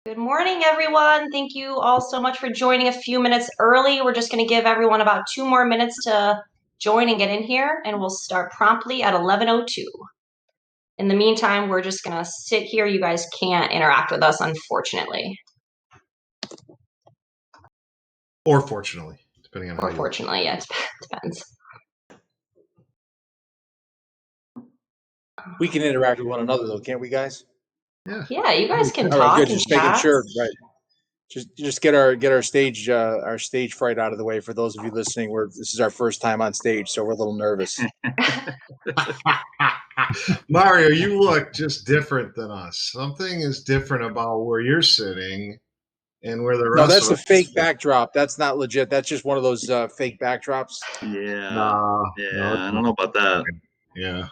Good morning, everyone. Thank you all so much for joining a few minutes early. We're just going to give everyone about 2 more minutes to join and get in here, and we'll start promptly at 11:02. In the meantime, we're just going to sit here. You guys can't interact with us, unfortunately. Or fortunately, depending on how Or fortunately, yeah, it depends. We can interact with one another, though, can't we, guys? Yeah, you guys can All talk right, good. and Just making chat. sure, right? Just get our stage fright out of the way for those of you listening. This is our first time on stage, so we're a little nervous. Mario, you look just different than us. Something is different about where you're sitting and where the rest No, that's of a us fake backdrop. That's not legit. That's just one of those fake backdrops. Yeah. No, I don't know about that. Yeah.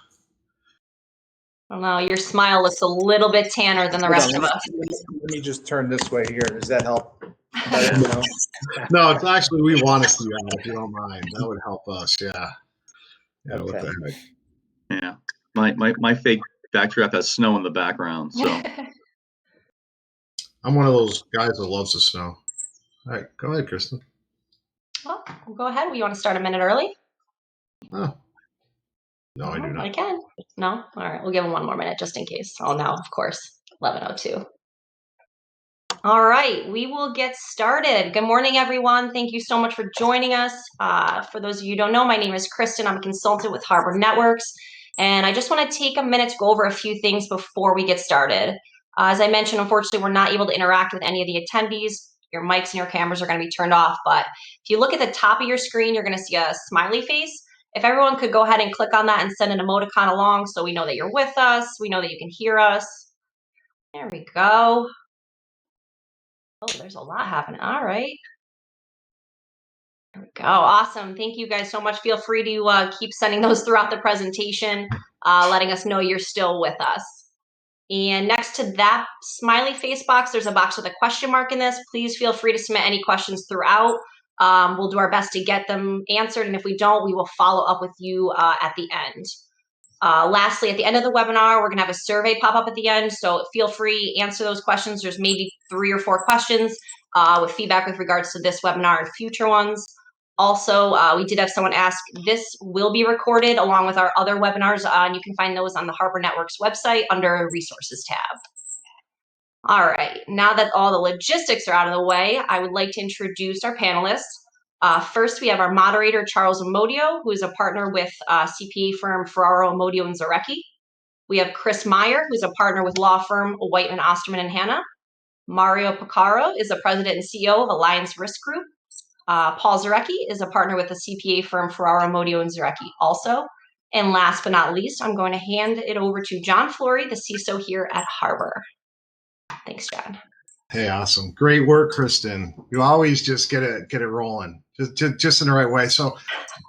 I don't know. Your smile looks a little bit tanner than the rest of us. Let me just turn this way here. Does that help? No, it's actually, we want to see that if you don't mind. That would help us. Yeah. Yeah. What the heck? Yeah. My fake backdrop has snow in the background. So I'm one of those guys that loves the snow. All right. Go ahead, Kristen. Well, go ahead. You want to start a minute early? Oh. No, I do not. I can. No? All right. We'll give them 1 more minute just in case. Oh, no, of course. 11:02. All right. We will get started. Good morning, everyone. Thank you so much for joining us. For those of you who don't know, my name is Kristen. I'm a consultant with Harbor Networks. And I just want to take a minute to go over a few things before we get started. As I mentioned, unfortunately, we're not able to interact with any of the attendees. Your mics and your cameras are going to be turned off. But if you look at the top of your screen, you're going to see a smiley face. If everyone could go ahead and click on that and send an emoticon along so we know that you're with us, we know that you can hear us. There we go. Oh, there's a lot happening. All right. There we go. Awesome. Thank you guys so much. Feel free to keep sending those throughout the presentation, letting us know you're still with us. And next to that smiley face box, there's a box with a question mark in this. Please feel free to submit any questions throughout. We'll do our best to get them answered. And if we don't, we will follow up with you at the end. Lastly, at the end of the webinar, we're going to have a survey pop up at the end. So feel free, answer those questions. There's maybe 3 or 4 questions with feedback with regards to this webinar and future ones. Also, we did have someone ask, this will be recorded along with our other webinars, and you can find those on the Harbor Networks website under Resources tab. All right, now that all the logistics are out of the way, I would like to introduce our panelists. First, we have our moderator, Charles Amodio, who is a partner with CPA firm Ferraro, Amodio, and Zarecki. We have Chris Meyer, who's a partner with law firm Whiteman, Osterman, and Hanna. Mario Pecoraro is the president and CEO of Alliance Risk Group. Paul Zarecki is a partner with the CPA firm Ferraro, Amodio, and Zarecki also. And last but not least, I'm going to hand it over to John Flory, the CISO here at Harbor. Thanks, John. Hey, awesome. Great work, Kristen. You always just get it rolling, just in the right way. So,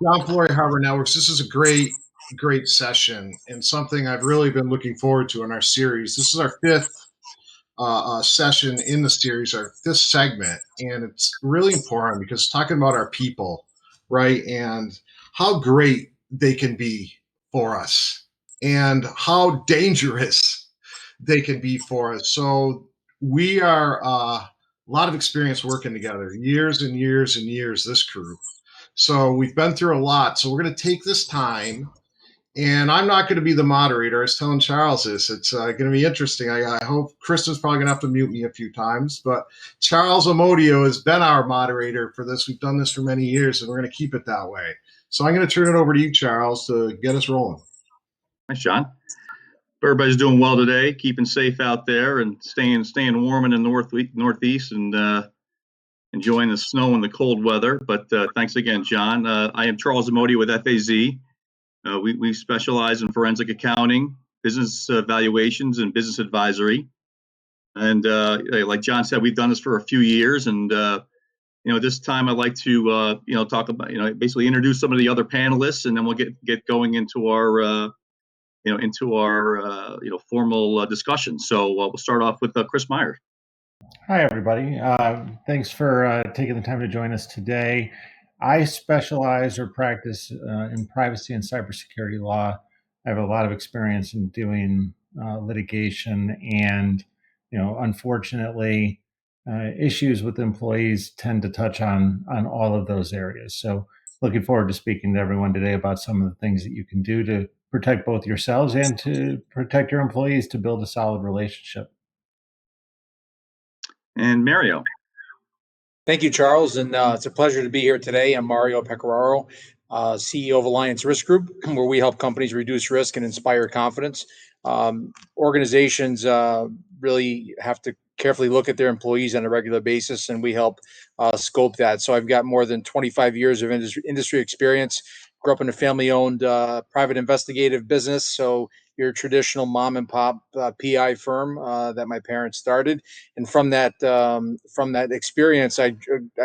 John Flory, Harbor Networks, this is a great session and something I've really been looking forward to in our series. This is our 5th session in the series, our 5th segment, and it's really important because it's talking about our people, right, and how great they can be for us and how dangerous they can be for us. So we are a lot of experience working together, years and years and years, this crew. So we've been through a lot. So we're going to take this time, and I'm not going to be the moderator. I was telling Charles this. It's going to be interesting. I hope Kristen's probably going to have to mute me a few times, but Charles Amodio has been our moderator for this. We've done this for many years, and we're going to keep it that way. So I'm going to turn it over to you, Charles, to get us rolling. Thanks, John. Everybody's doing well today, keeping safe out there and staying warm in the northeast and enjoying the snow and the cold weather. But thanks again, John. I am Charles Amodio with FAZ. We specialize in forensic accounting, business valuations, and business advisory. And like John said, we've done this for a few years. And this time I'd like to talk about basically introduce some of the other panelists, and then we'll get going into our formal discussion. So we'll start off with Chris Meyer. Hi, everybody. Thanks for taking the time to join us today. I specialize or practice in privacy and cybersecurity law. I have a lot of experience in doing litigation and unfortunately, issues with employees tend to touch on all of those areas. So looking forward to speaking to everyone today about some of the things that you can do to protect both yourselves and to protect your employees to build a solid relationship. And Mario. Thank you, Charles, and it's a pleasure to be here today. I'm Mario Pecoraro, CEO of Alliance Risk Group, where we help companies reduce risk and inspire confidence. Organizations really have to carefully look at their employees on a regular basis, and we help scope that. So I've got more than 25 years of industry experience. Grew up in a family-owned private investigative business, so your traditional mom and pop PI firm that my parents started, and from that experience, I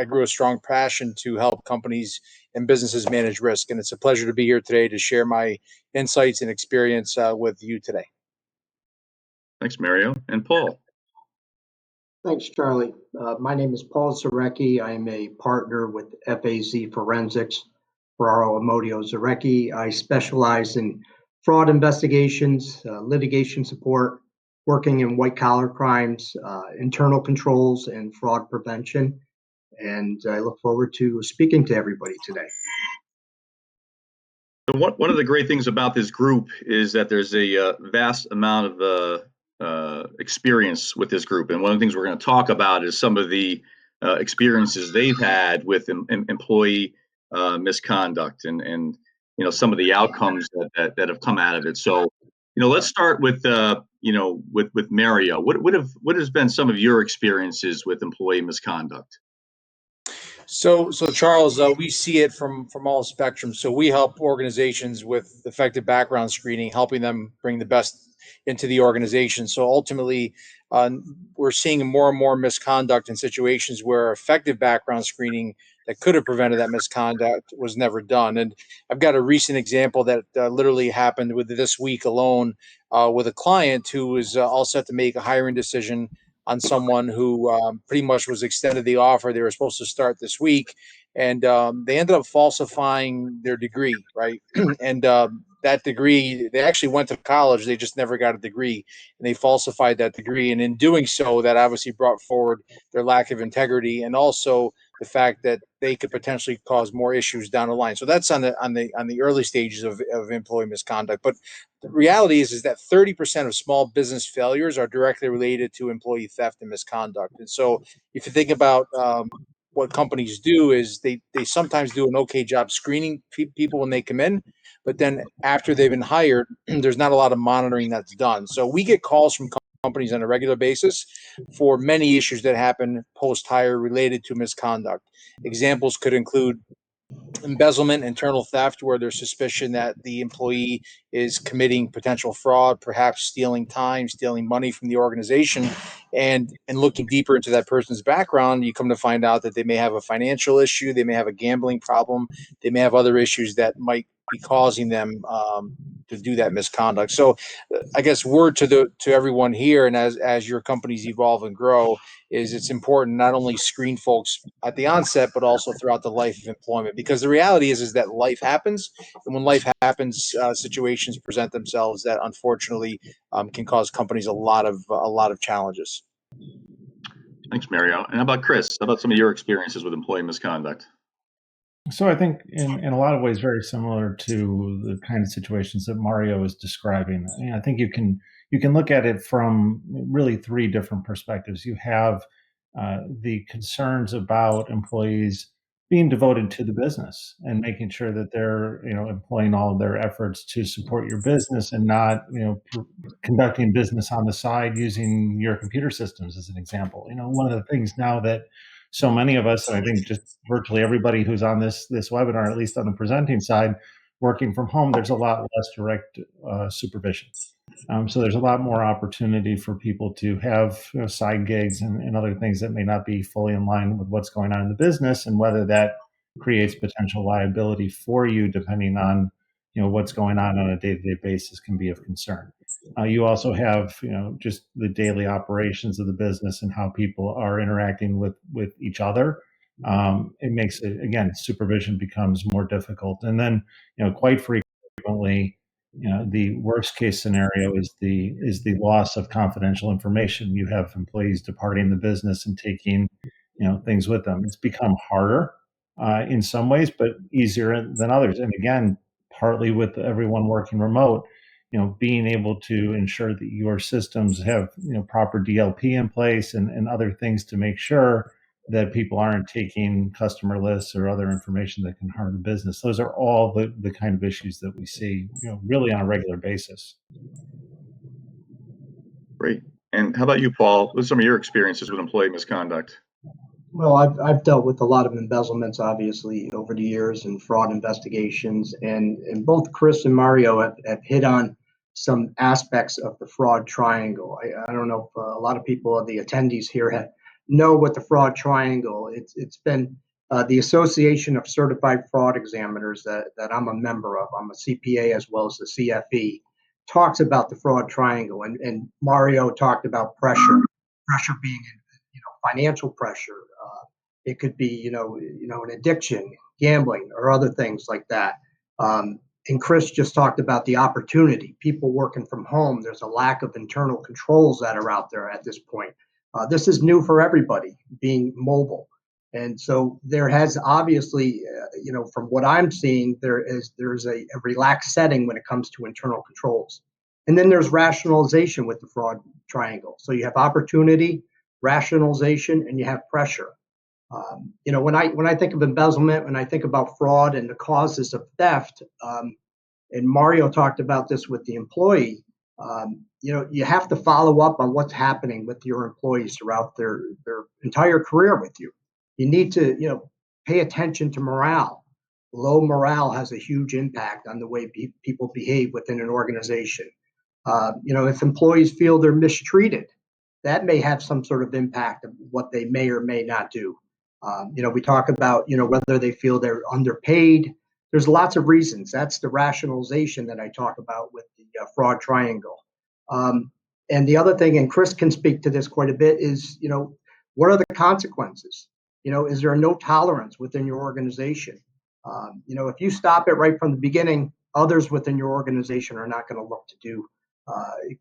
grew a strong passion to help companies and businesses manage risk. And it's a pleasure to be here today to share my insights and experience with you today. Thanks, Mario. And Paul. Thanks, Charlie. My name is Paul Zarecki. I am a partner with FAZ Forensics, Ferraro, Amodio, Zarecki. I specialize in fraud investigations, litigation support, working in white-collar crimes, internal controls, and fraud prevention. And I look forward to speaking to everybody today. So one of the great things about this group is that there's a vast amount of experience with this group. And one of the things we're going to talk about is some of the experiences they've had with employee misconduct and some of the outcomes that have come out of it. So let's start with with Mario. What has been some of your experiences with employee misconduct? So Charles, we see it from all spectrums. So we help organizations with effective background screening, helping them bring the best into the organization. So ultimately, we're seeing more and more misconduct in situations where effective background screening that could have prevented that misconduct was never done. And I've got a recent example that literally happened with this week alone with a client who was all set to make a hiring decision on someone who pretty much was extended the offer. They were supposed to start this week, and they ended up falsifying their degree, right? And that degree, they actually went to college, they just never got a degree, and they falsified that degree. And in doing so, that obviously brought forward their lack of integrity, and also the fact that they could potentially cause more issues down the line. So that's on the early stages of employee misconduct. But the reality is that 30% of small business failures are directly related to employee theft and misconduct. And so if you think about what companies do is they sometimes do an okay job screening people when they come in, but then after they've been hired, there's not a lot of monitoring that's done. So we get calls from companies on a regular basis for many issues that happen post-hire related to misconduct. Examples could include embezzlement, internal theft, where there's suspicion that the employee is committing potential fraud, perhaps stealing time, stealing money from the organization. And looking deeper into that person's background, you come to find out that they may have a financial issue, they may have a gambling problem, they may have other issues that might be causing them to do that misconduct. So I guess word to everyone here, and as your companies evolve and grow, is it's important not only screen folks at the onset, but also throughout the life of employment. Because the reality is that life happens, and when life happens, situations present themselves that unfortunately can cause companies a lot of challenges. Thanks, Mario. And how about Chris? How about some of your experiences with employee misconduct? So I think in a lot of ways very similar to the kind of situations that Mario is describing. I think you can look at it from really three different perspectives. You have the concerns about employees being devoted to the business and making sure that they're employing all of their efforts to support your business and not conducting business on the side using your computer systems as an example. One of the things now that so many of us, and I think just virtually everybody who's on this webinar, at least on the presenting side, working from home, there's a lot less direct supervision. So there's a lot more opportunity for people to have side gigs and other things that may not be fully in line with what's going on in the business, and whether that creates potential liability for you, depending on what's going on a day-to-day basis, can be of concern. You also have just the daily operations of the business and how people are interacting with each other. It makes it, again, supervision becomes more difficult. And then quite frequently the worst case scenario is the loss of confidential information. You have employees departing the business and taking things with them. It's become harder in some ways, but easier than others. And again, partly with everyone working remote, being able to ensure that your systems have proper DLP in place and other things to make sure that people aren't taking customer lists or other information that can harm the business. Those are all the kind of issues that we see, really on a regular basis. Great. And how about you, Paul? What are some of your experiences with employee misconduct? Well, I've dealt with a lot of embezzlements, obviously, over the years and fraud investigations. And both Chris and Mario have hit on some aspects of the fraud triangle. I don't know if a lot of people, the attendees here, know what the fraud triangle. It's been the Association of Certified Fraud Examiners that I'm a member of. I'm a CPA as well as the CFE. Talks about the fraud triangle, and Mario talked about pressure being financial pressure. It could be an addiction, gambling, or other things like that. And Chris just talked about the opportunity. People working from home. There's a lack of internal controls that are out there at this point. This is new for everybody, being mobile. And so there has obviously, from what I'm seeing, there's a relaxed setting when it comes to internal controls. And then there's rationalization with the fraud triangle. So you have opportunity, rationalization, and you have pressure. When I think of embezzlement, when I think about fraud and the causes of theft, and Mario talked about this with the employee, you have to follow up on what's happening with your employees throughout their entire career with you. You need to, pay attention to morale. Low morale has a huge impact on the way people behave within an organization. If employees feel they're mistreated, that may have some sort of impact of what they may or may not do. We talk about, whether they feel they're underpaid. There's lots of reasons. That's the rationalization that I talk about with the fraud triangle. And the other thing, and Chris can speak to this quite a bit, is, what are the consequences? Is there no tolerance within your organization? If you stop it right from the beginning, others within your organization are not going to look to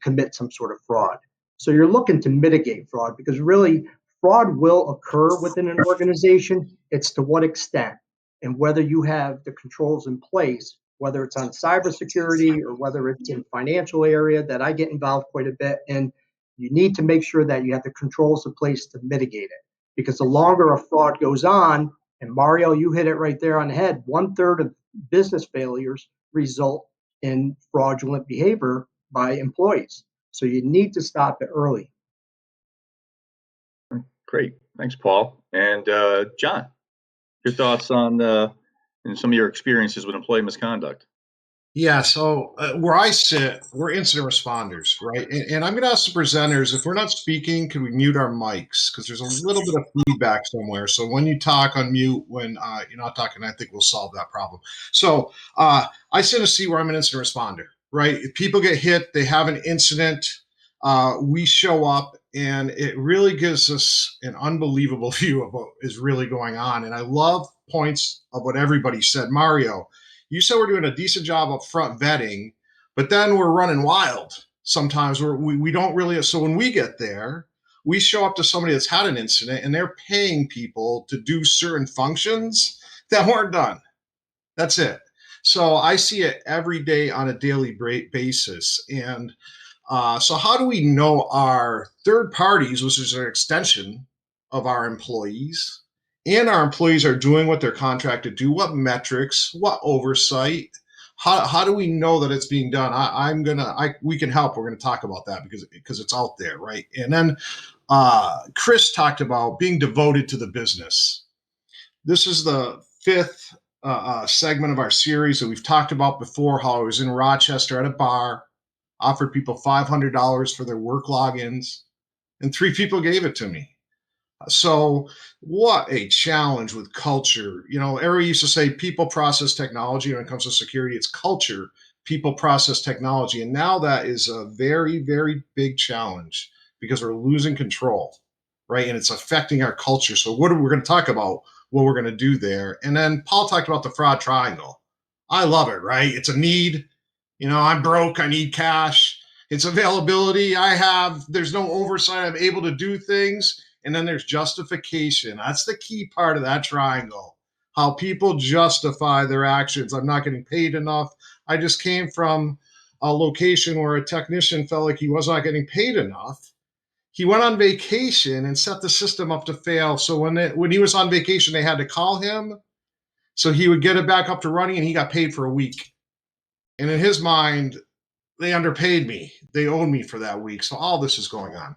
commit some sort of fraud. So you're looking to mitigate fraud, because really fraud will occur within an organization. It's to what extent and whether you have the controls in place, whether it's on cybersecurity or whether it's in financial area that I get involved quite a bit. And you need to make sure that you have the controls in place to mitigate it, because the longer a fraud goes on, and Mario, you hit it right there on the head, 1/3 of business failures result in fraudulent behavior by employees. So you need to stop it early. Great. Thanks, Paul. And John, your thoughts on and some of your experiences with employee misconduct? Yeah, so where I sit, we're incident responders, right? And I'm going to ask the presenters, if we're not speaking, can we mute our mics? Because there's a little bit of feedback somewhere. So when you talk, unmute. When you're not talking, I think we'll solve that problem. So I sit in a seat where I'm an incident responder, right? If people get hit, they have an incident, we show up, and it really gives us an unbelievable view of what is really going on. And I love points of what everybody said. Mario, you said we're doing a decent job up front vetting, but then we're running wild. Sometimes we don't really. So when we get there, we show up to somebody that's had an incident and they're paying people to do certain functions that weren't done. That's it. So I see it every day on a daily basis. And so how do we know our third parties, which is an extension of our employees, and our employees are doing what they're contracted to do? What metrics, what oversight? How do we know that it's being done? We can help. We're going to talk about that because it's out there, right? And then Chris talked about being devoted to the business. This is the fifth segment of our series that we've talked about before, how I was in Rochester at a bar, offered people $500 for their work logins, and 3 people gave it to me. So what a challenge with culture. Eric used to say people, process, technology. When it comes to security, it's culture, people, process, technology. And now that is a very, very big challenge because we're losing control, right? And it's affecting our culture. So we're going to talk about what we're going to do there. And then Paul talked about the fraud triangle. I love it, right? It's a need. I'm broke. I need cash. It's availability. There's no oversight. I'm able to do things. And then there's justification. That's the key part of that triangle. How people justify their actions. I'm not getting paid enough. I just came from a location where a technician felt like he was not getting paid enough. He went on vacation and set the system up to fail. So when he was on vacation, they had to call him. So he would get it back up to running, and he got paid for a week. And in his mind, they underpaid me. They owed me for that week. So all this is going on.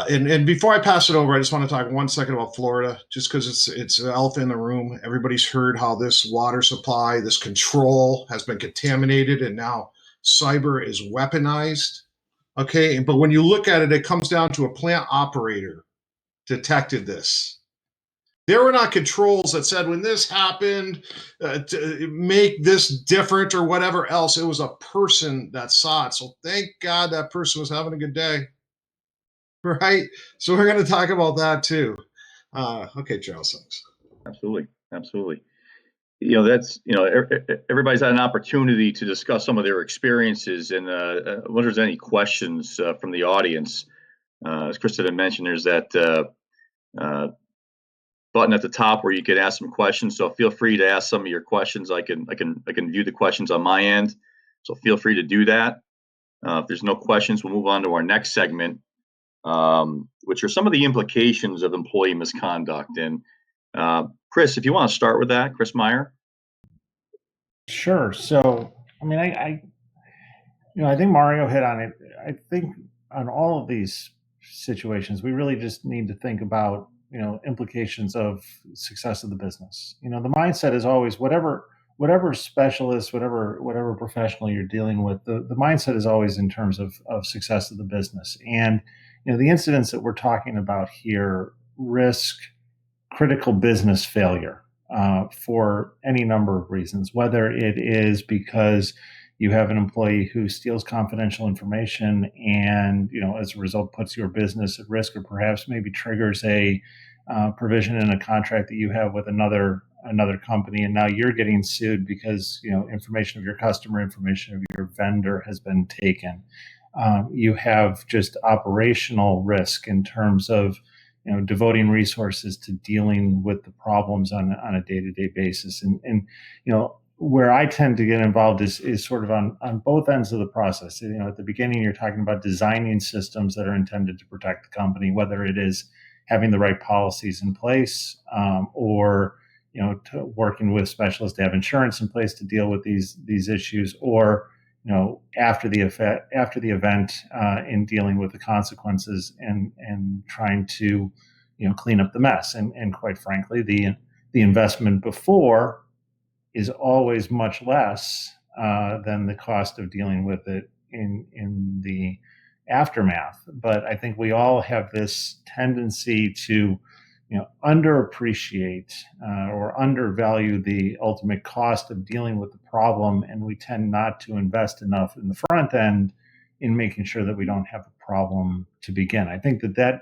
And before I pass it over, I just want to talk 1 second about Florida, just because it's an elephant in the room. Everybody's heard how this water supply, this control has been contaminated, and now cyber is weaponized. Okay, but when you look at it, it comes down to a plant operator detected this. There were not controls that said when this happened, to make this different or whatever else. It was a person that saw it. So thank God that person was having a good day. Right? So we're going to talk about that too. Okay, Charles, thanks. Absolutely. That's, everybody's had an opportunity to discuss some of their experiences, and I wonder if there's any questions from the audience. As Kristen had mentioned, there's that button at the top where you can ask some questions. So feel free to ask some of your questions. I can view the questions on my end. So feel free to do that. If there's no questions, we'll move on to our next segment, which are some of the implications of employee misconduct. And Chris, if you want to start with that, Chris Meyer. Sure. So, I think Mario hit on it. I think on all of these situations, we really just need to think about, implications of success of the business. The mindset is always whatever specialist, whatever professional you're dealing with, the mindset is always in terms of success of the business. And, the incidents that we're talking about here risk critical business failure for any number of reasons, whether it is because you have an employee who steals confidential information and, as a result, puts your business at risk, or perhaps maybe triggers a provision in a contract that you have with another company, and now you're getting sued because information of your customer, information of your vendor has been taken. You have just operational risk in terms of devoting resources to dealing with the problems on a day-to-day basis, and where I tend to get involved is sort of on both ends of the process. At the beginning, you're talking about designing systems that are intended to protect the company, whether it is having the right policies in place, or working with specialists to have insurance in place to deal with these issues, or after the event, in dealing with the consequences and trying to clean up the mess. And quite frankly, the investment before is always much less than the cost of dealing with it in the aftermath. But I think we all have this tendency to underappreciate or undervalue the ultimate cost of dealing with the problem, and we tend not to invest enough in the front end in making sure that we don't have a problem to begin. I think that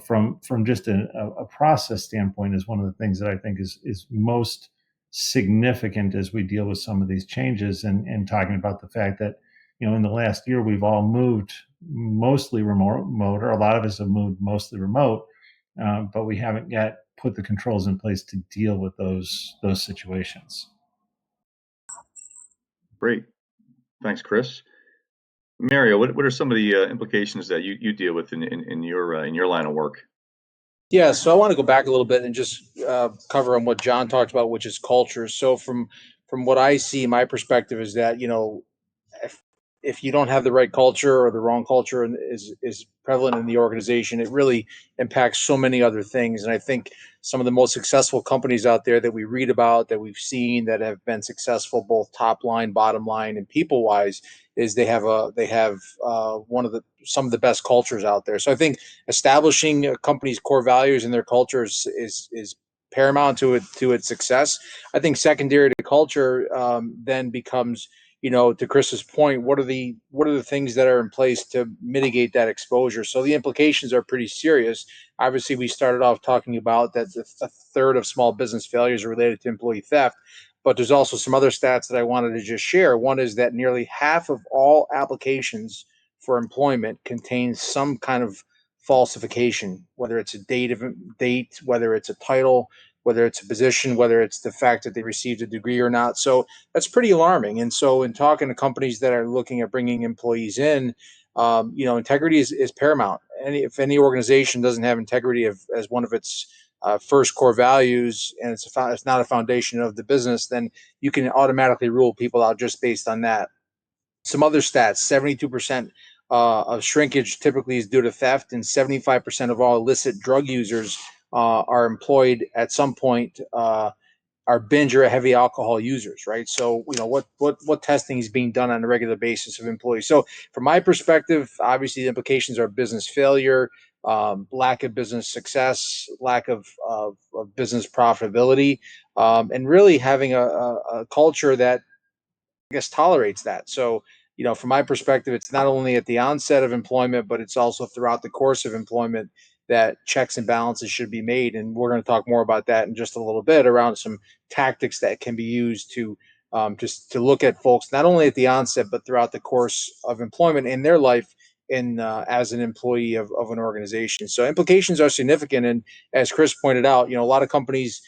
from just a process standpoint is one of the things that I think is most significant as we deal with some of these changes, and talking about the fact that in the last year we've all moved mostly remote, or a lot of us have moved mostly remote, but we haven't yet put the controls in place to deal with those situations. Great, thanks, Chris. Mario, what are some of the implications that you deal with in your line of work? Yeah, so I want to go back a little bit and just cover on what John talked about, which is culture. So from what I see, my perspective is that if you don't have the right culture, or the wrong culture is prevalent in the organization, it really impacts so many other things. And I think some of the most successful companies out there that we read about, that we've seen, that have been successful both top line, bottom line, and people wise, is they have some of the best cultures out there. So I think establishing a company's core values and their cultures is paramount to its success. I think secondary to culture then becomes, to Chris's point, what are the things that are in place to mitigate that exposure? So the implications are pretty serious. Obviously, we started off talking about that a third of small business failures are related to employee theft, But there's also some other stats that I wanted to just share. One is that nearly half of all applications for employment contains some kind of falsification, whether it's a date, whether it's a title, whether it's a position, whether it's the fact that they received a degree or not. So that's pretty alarming. And so in talking to companies that are looking at bringing employees in, integrity is paramount. If any organization doesn't have integrity as one of its first core values, and it's not a foundation of the business, then you can automatically rule people out just based on that. Some other stats: 72% of shrinkage typically is due to theft, and 75% of all illicit drug users are employed at some point. Are binge or heavy alcohol users, right? So, what testing is being done on a regular basis of employees. So, from my perspective, obviously the implications are business failure, lack of business success, lack of business profitability, and really having a culture that, I guess, tolerates that. So, from my perspective, it's not only at the onset of employment, but it's also throughout the course of employment that checks and balances should be made. And we're going to talk more about that in just a little bit, around some tactics that can be used to just to look at folks not only at the onset, but throughout the course of employment in their life in as an employee of an organization. So implications are significant. And as Chris pointed out, a lot of companies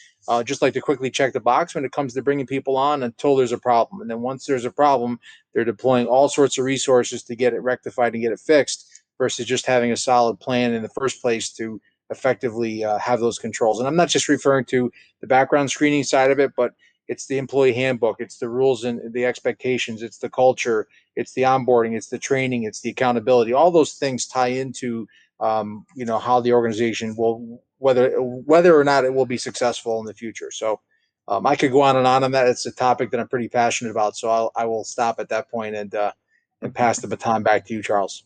just like to quickly check the box when it comes to bringing people on until there's a problem. And then once there's a problem, they're deploying all sorts of resources to get it rectified and get it fixed, versus just having a solid plan in the first place to effectively have those controls. And I'm not just referring to the background screening side of it, but it's the employee handbook, it's the rules and the expectations, it's the culture, it's the onboarding, it's the training, it's the accountability. All those things tie into how the organization will, whether or not it will be successful in the future. So I could go on that. It's a topic that I'm pretty passionate about. So I will stop at that point and pass the baton back to you, Charles.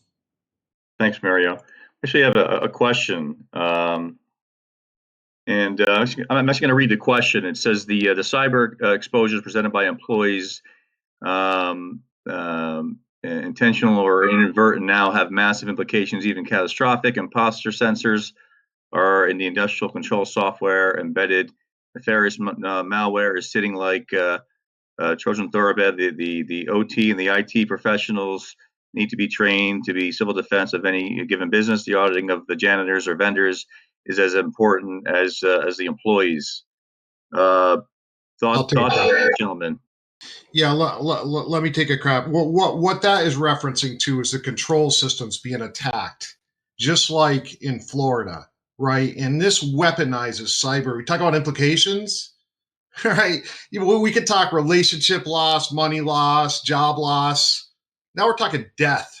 Thanks, Mario. Actually, I have a question. I'm actually going to read the question. It says the cyber exposures presented by employees, intentional or inadvertent, now have massive implications, even catastrophic. Imposter sensors are in the industrial control software embedded. Nefarious malware is sitting like Trojan thoroughbred. The OT and the IT professionals need to be trained to be civil defense of any given business. The auditing of the janitors or vendors is as important as the employees. Thoughts, gentlemen? Yeah, let me take a crack. What that is referencing to is the control systems being attacked, just like in Florida, right? And this weaponizes cyber. We talk about implications, right? We could talk relationship loss, money loss, job loss. Now we're talking death.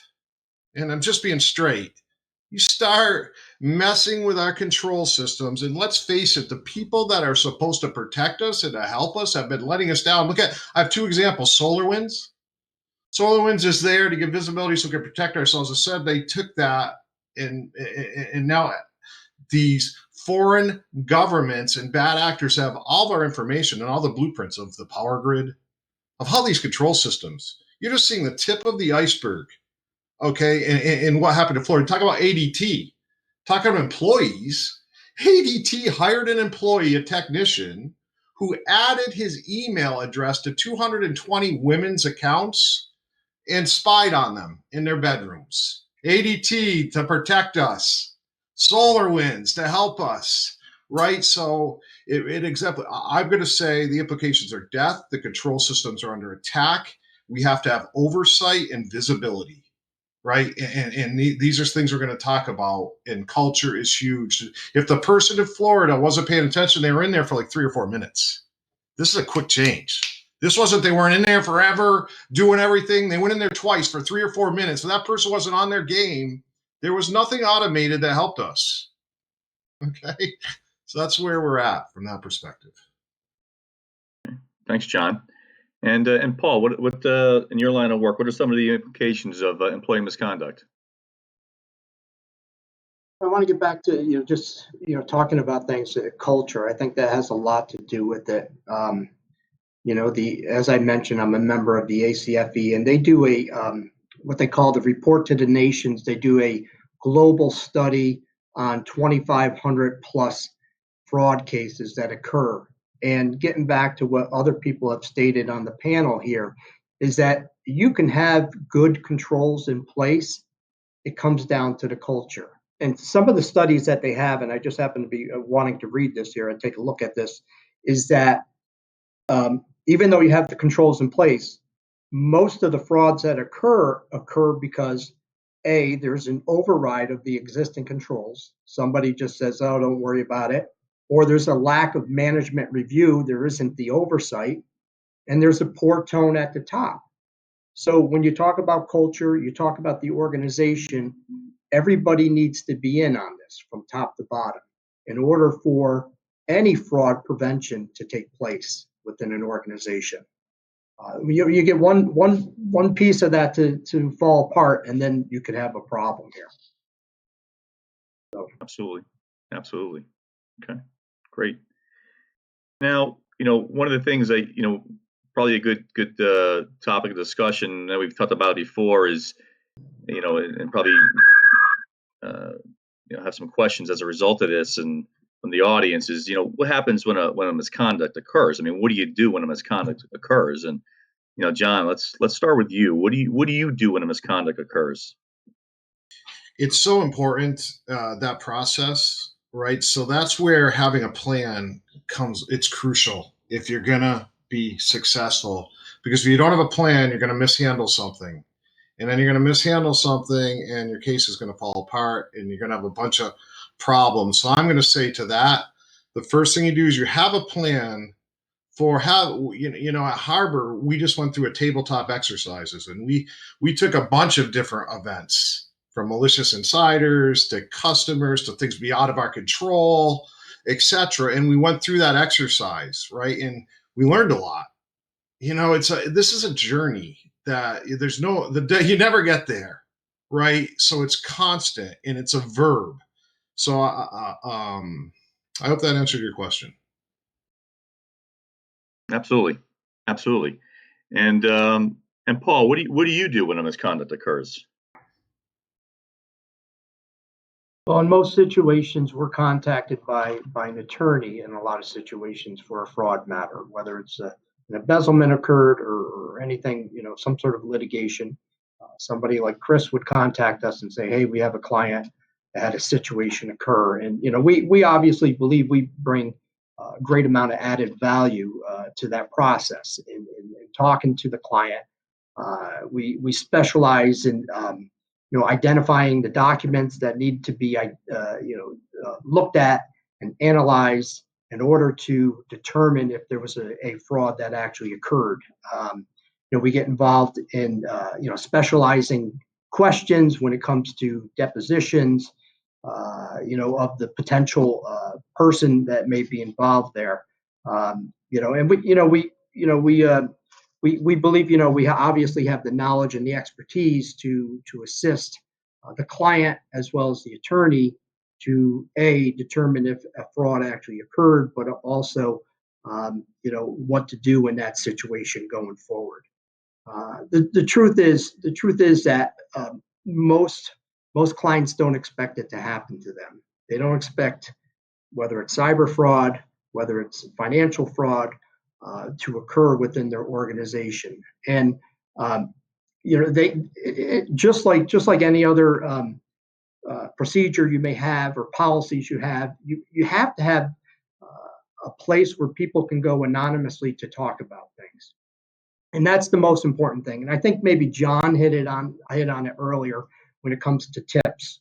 And I'm just being straight. You start messing with our control systems, and let's face it, the people that are supposed to protect us and to help us have been letting us down. I have two examples. SolarWinds. SolarWinds is there to give visibility so we can protect ourselves. I said they took that, and now these foreign governments and bad actors have all of our information and all the blueprints of the power grid, of all these control systems. You're just seeing the tip of the iceberg. Okay, and what happened to Flory? Talk about ADT. Talk about employees. ADT hired an employee, a technician, who added his email address to 220 women's accounts and spied on them in their bedrooms. ADT to protect us. SolarWinds to help us, right? So I'm going to say the implications are death. The control systems are under attack. We have to have oversight and visibility. Right. And these are things we're going to talk about. And culture is huge. If the person in Florida wasn't paying attention, they were in there for like 3 or 4 minutes. This is a quick change. This wasn't, they weren't in there forever doing everything. They went in there twice for 3 or 4 minutes. So that person wasn't on their game. There was nothing automated that helped us. Okay. So that's where we're at from that perspective. Thanks, John. And Paul, what in your line of work, what are some of the implications of employee misconduct? I want to get back to just talking about things, culture. I think that has a lot to do with it. As I mentioned, I'm a member of the ACFE, and they do a what they call the Report to the Nations. They do a global study on 2,500 plus fraud cases that occur. And getting back to what other people have stated on the panel here, is that you can have good controls in place. It comes down to the culture. And some of the studies that they have, and I just happen to be wanting to read this here and take a look at this, is that even though you have the controls in place, most of the frauds that occur because there's an override of the existing controls. Somebody just says, oh, don't worry about it. Or there's a lack of management review. There isn't the oversight. And there's a poor tone at the top. So when you talk about culture, you talk about the organization, everybody needs to be in on this from top to bottom in order for any fraud prevention to take place within an organization. You get one piece of that to fall apart, and then you could have a problem here. So. Absolutely. Okay, great. Now, one of the things probably a good topic of discussion that we've talked about before is, and probably have some questions as a result of this, and from the audience is, what happens when a misconduct occurs? I mean, what do you do when a misconduct occurs? And John, let's start with you. What do you do when a misconduct occurs? It's so important, that process, right? So that's where having a plan comes. It's crucial if you're gonna be successful, because if you don't have a plan, you're gonna mishandle something, and then you're gonna mishandle something, and your case is gonna fall apart, and you're gonna have a bunch of problems. So I'm gonna say to that, the first thing you do is you have a plan for how, at Harbor, we just went through a tabletop exercises, and we took a bunch of different events, from malicious insiders to customers to things be out of our control, etc. And we went through that exercise, right? And we learned a lot. This is a journey that you never get there, right? So it's constant and it's a verb. So I hope that answered your question. Absolutely. And Paul, what do you do when a misconduct occurs? Well, in most situations, we're contacted by an attorney in a lot of situations for a fraud matter, whether it's an embezzlement occurred or anything, some sort of litigation. Somebody like Chris would contact us and say, hey, we have a client that had a situation occur. And, we obviously believe we bring a great amount of added value to that process in talking to the client. We specialize in identifying the documents that need to be looked at and analyzed in order to determine if there was a fraud that actually occurred. We get involved in specializing questions when it comes to depositions, of the potential person that may be involved there. And we believe, we obviously have the knowledge and the expertise to assist the client as well as the attorney to determine if a fraud actually occurred, but also, what to do in that situation going forward. The truth is that most clients don't expect it to happen to them. They don't expect, whether it's cyber fraud, whether it's financial fraud, to occur within their organization. And just like any other procedure you may have or policies you have to have a place where people can go anonymously to talk about things. And that's the most important thing. And I think maybe John hit on it earlier when it comes to tips.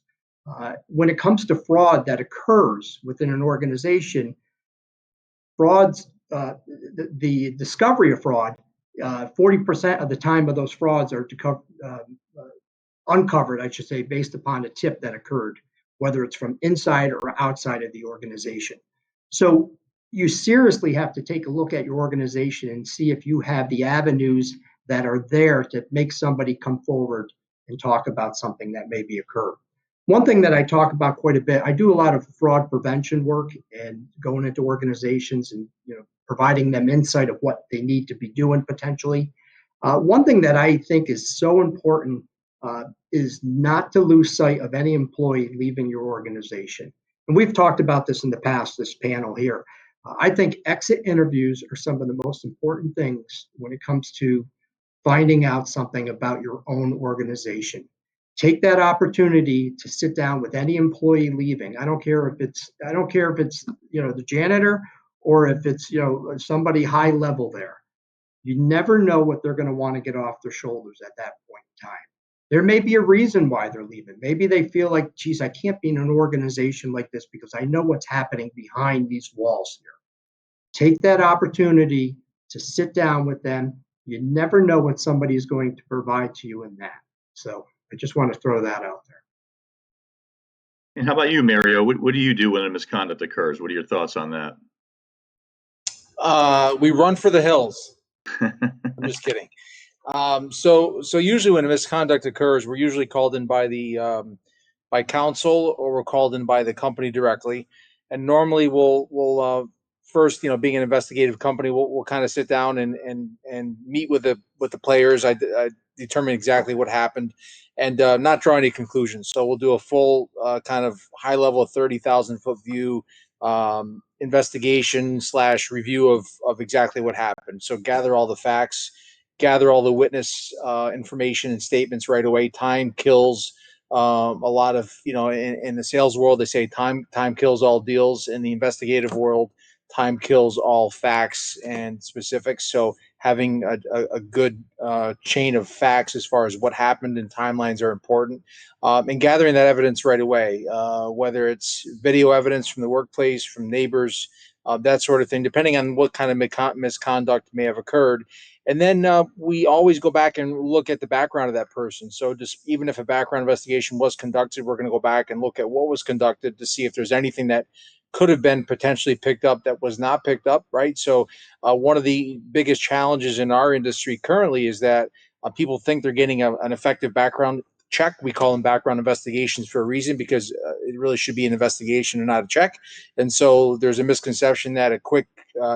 When it comes to fraud that occurs within an organization, frauds, the discovery of fraud, 40% of the time of those frauds are uncovered, I should say, based upon a tip that occurred, whether it's from inside or outside of the organization. So you seriously have to take a look at your organization and see if you have the avenues that are there to make somebody come forward and talk about something that maybe occurred. One thing that I talk about quite a bit, I do a lot of fraud prevention work and going into organizations and providing them insight of what they need to be doing potentially. One thing that I think is so important is not to lose sight of any employee leaving your organization. And we've talked about this in the past, this panel here. I think exit interviews are some of the most important things when it comes to finding out something about your own organization. Take that opportunity to sit down with any employee leaving. I don't care if it's the janitor or if it's somebody high level there. You never know what they're going to want to get off their shoulders at that point in time. There may be a reason why they're leaving. Maybe they feel like, geez, I can't be in an organization like this because I know what's happening behind these walls here. Take that opportunity to sit down with them. You never know what somebody is going to provide to you in that. So I just want to throw that out there. And how about you, Mario? What do you do when a misconduct occurs? What are your thoughts on that? We run for the hills. I'm just kidding. So usually when a misconduct occurs, we're usually called in by counsel, or we're called in by the company directly. And normally we'll first, being an investigative company, we'll kind of sit down and meet with the players. I determine exactly what happened, and not draw any conclusions. So we'll do a full kind of high level 30,000-foot view investigation / review of exactly what happened. So gather all the facts, gather all the witness information and statements right away. Time kills. A lot of, in the sales world, they say time kills all deals. In the investigative world, time kills all facts and specifics. So having a good chain of facts as far as what happened and timelines are important, and gathering that evidence right away, whether it's video evidence from the workplace, from neighbors, that sort of thing, depending on what kind of misconduct may have occurred. And then we always go back and look at the background of that person. So just even if a background investigation was conducted, we're going to go back and look at what was conducted to see if there's anything that could have been potentially picked up that was not picked up, right? So one of the biggest challenges in our industry currently is that people think they're getting an effective background check. We call them background investigations for a reason, because it really should be an investigation and not a check. And so there's a misconception that a quick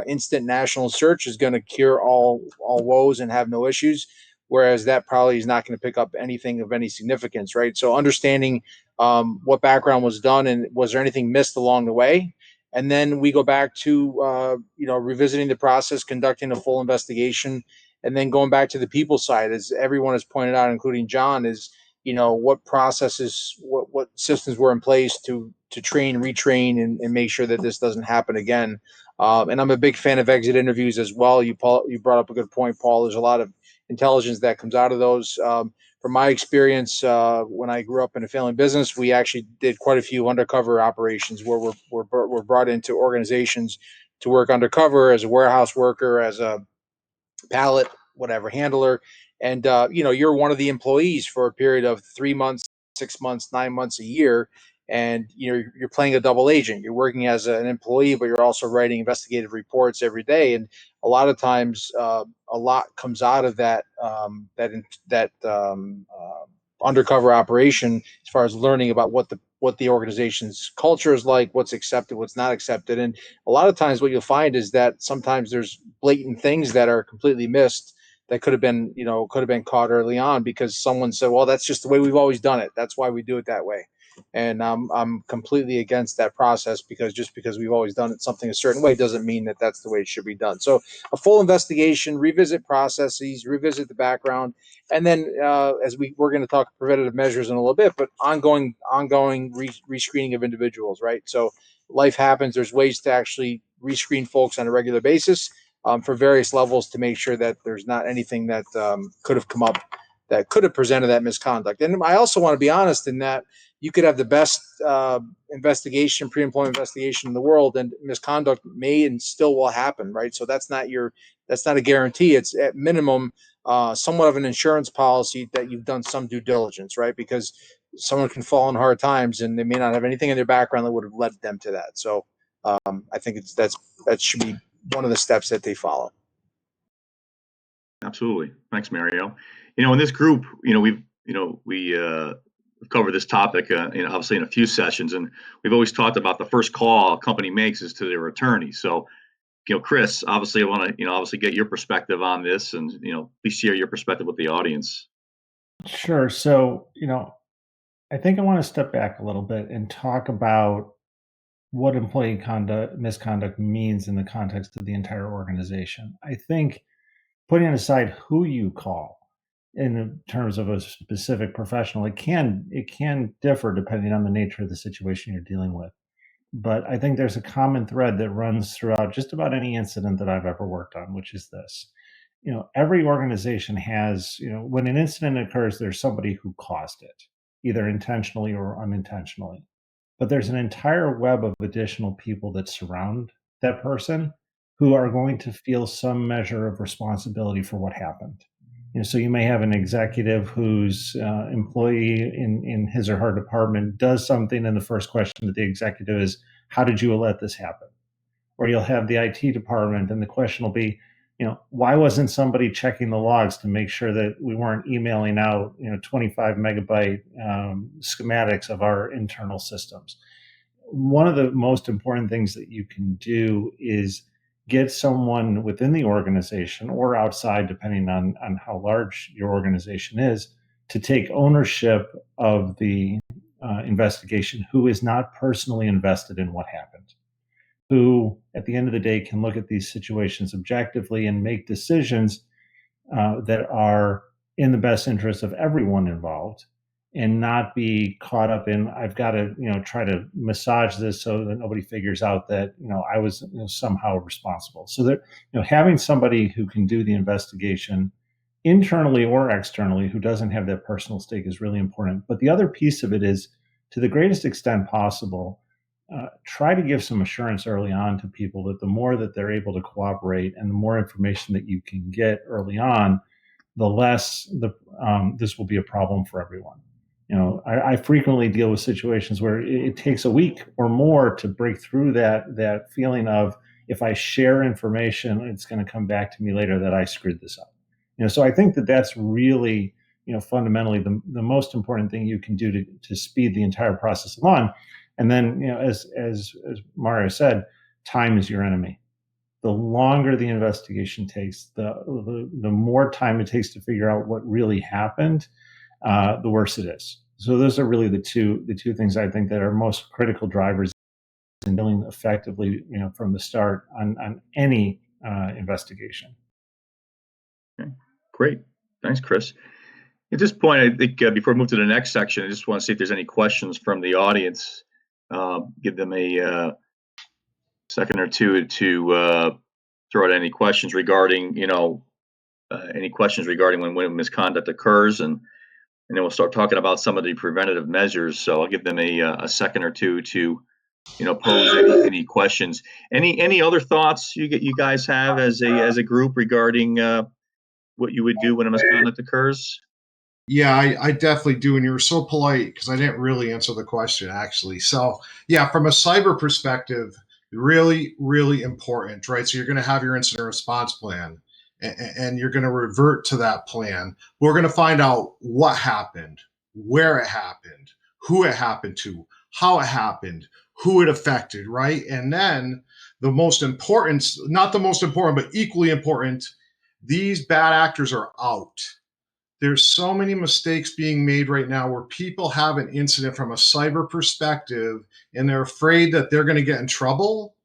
instant national search is going to cure all woes and have no issues, whereas that probably is not going to pick up anything of any significance, right? So understanding what background was done and was there anything missed along the way. And then we go back to, revisiting the process, conducting a full investigation, and then going back to the people side, as everyone has pointed out, including John, is, what processes, what systems were in place to train, retrain, and make sure that this doesn't happen again. And I'm a big fan of exit interviews as well. You brought up a good point, Paul. There's a lot of intelligence that comes out of those. From my experience, when I grew up in a family business, we actually did quite a few undercover operations where we're brought into organizations to work undercover as a warehouse worker, as a pallet, whatever, handler. And, you're one of the employees for a period of 3 months, 6 months, 9 months, a year. And you're playing a double agent. You're working as an employee, but you're also writing investigative reports every day. And a lot of times, a lot comes out of that undercover operation, as far as learning about what the organization's culture is like, what's accepted, what's not accepted. And a lot of times what you'll find is that sometimes there's blatant things that are completely missed that could have been caught early on, because someone said, well, that's just the way we've always done it. That's why we do it that way. And I'm completely against that process, because just because we've always done it something a certain way doesn't mean that that's the way it should be done. So a full investigation, revisit processes, revisit the background, and then as we're going to talk preventative measures in a little bit, but ongoing rescreening of individuals, right? So life happens. There's ways to actually rescreen folks on a regular basis for various levels, to make sure that there's not anything that could have come up that could have presented that misconduct. And I also want to be honest in that you could have the best investigation, pre-employment investigation in the world, and misconduct may and still will happen, right? So that's not a guarantee. It's at minimum somewhat of an insurance policy that you've done some due diligence, right? Because someone can fall in hard times and they may not have anything in their background that would have led them to that. So I think that should be one of the steps that they follow. Absolutely. Thanks, Mario. In this group, we've covered this topic, obviously in a few sessions, and we've always talked about the first call a company makes is to their attorney. So, Chris, obviously, I want to get your perspective on this, and please share your perspective with the audience. Sure. So, I think I want to step back a little bit and talk about what employee misconduct means in the context of the entire organization. I think putting aside who you call in terms of a specific professional, it can differ depending on the nature of the situation you're dealing with. But I think there's a common thread that runs throughout just about any incident that I've ever worked on, which is this. Every organization has, when an incident occurs, there's somebody who caused it, either intentionally or unintentionally. But there's an entire web of additional people that surround that person who are going to feel some measure of responsibility for what happened. So you may have an executive whose employee in his or her department does something, and the first question to the executive is, "How did you let this happen?" Or you'll have the IT department, and the question will be, why wasn't somebody checking the logs to make sure that we weren't emailing out, 25 megabyte schematics of our internal systems? One of the most important things that you can do is get someone within the organization or outside, depending on how large your organization is, to take ownership of the investigation, who is not personally invested in what happened, who at the end of the day can look at these situations objectively and make decisions that are in the best interest of everyone involved, and not be caught up in, I've got to try to massage this so that nobody figures out that I was somehow responsible. So that having somebody who can do the investigation internally or externally, who doesn't have that personal stake, is really important. But the other piece of it is, to the greatest extent possible, try to give some assurance early on to people that the more that they're able to cooperate and the more information that you can get early on, the less this will be a problem for everyone. I frequently deal with situations where it takes a week or more to break through that feeling of, if I share information, it's going to come back to me later that I screwed this up. So I think that that's really, fundamentally the most important thing you can do to speed the entire process along. And then, as Mario said, time is your enemy. The longer the investigation takes, the more time it takes to figure out what really happened, the worse it is. So those are really the two things I think that are most critical drivers in dealing effectively, from the start on any investigation. Okay, great. Thanks, Chris. At this point, I think before we move to the next section, I just want to see if there's any questions from the audience. Give them a second or two to throw out any questions regarding, when misconduct occurs, and then we'll start talking about some of the preventative measures. So I'll give them a second or two to, pose any questions. Any other thoughts you guys have as a group regarding what you would do when a misconduct occurs? Yeah, I definitely do. And you were so polite because I didn't really answer the question, actually. So, yeah, from a cyber perspective, really, really important, right? So you're going to have your incident response plan, and you're going to revert to that plan. We're going to find out what happened, where it happened, who it happened to, how it happened, who it affected, right? And then the most important, not the most important, but equally important, these bad actors are out. There's so many mistakes being made right now where people have an incident from a cyber perspective and they're afraid that they're going to get in trouble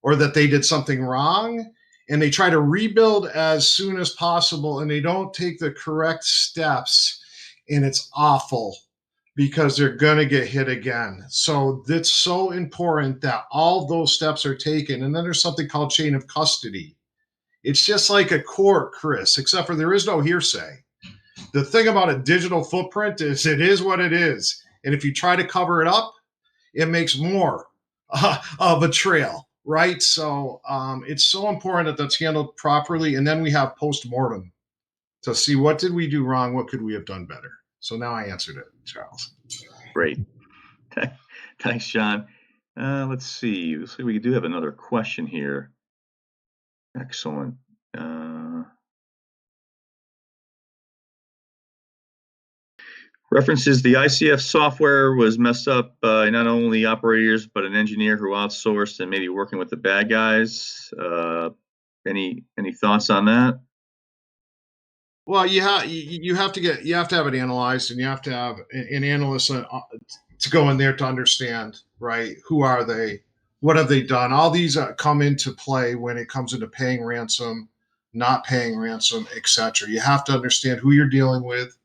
or that they did something wrong, and they try to rebuild as soon as possible and they don't take the correct steps, and it's awful because they're going to get hit again. So it's so important that all those steps are taken. And then there's something called chain of custody. It's just like a court, Chris, except for there is no hearsay. The thing about a digital footprint is it is what it is. And if you try to cover it up, it makes more of a trail, right? So it's so important that that's handled properly. And then we have post-mortem to see, what did we do wrong? What could we have done better? So now I answered it, Charles. Great. Thanks, John. Let's see. Looks like we do have another question here. Excellent. References the ICF software was messed up by not only operators, but an engineer who outsourced and maybe working with the bad guys. Any thoughts on that? Well, you have to have it analyzed, and you have to have an analyst to go in there to understand, right? Who are they? what have they done? All these come into play when it comes into paying ransom, not paying ransom, etc. You have to understand who you're dealing with.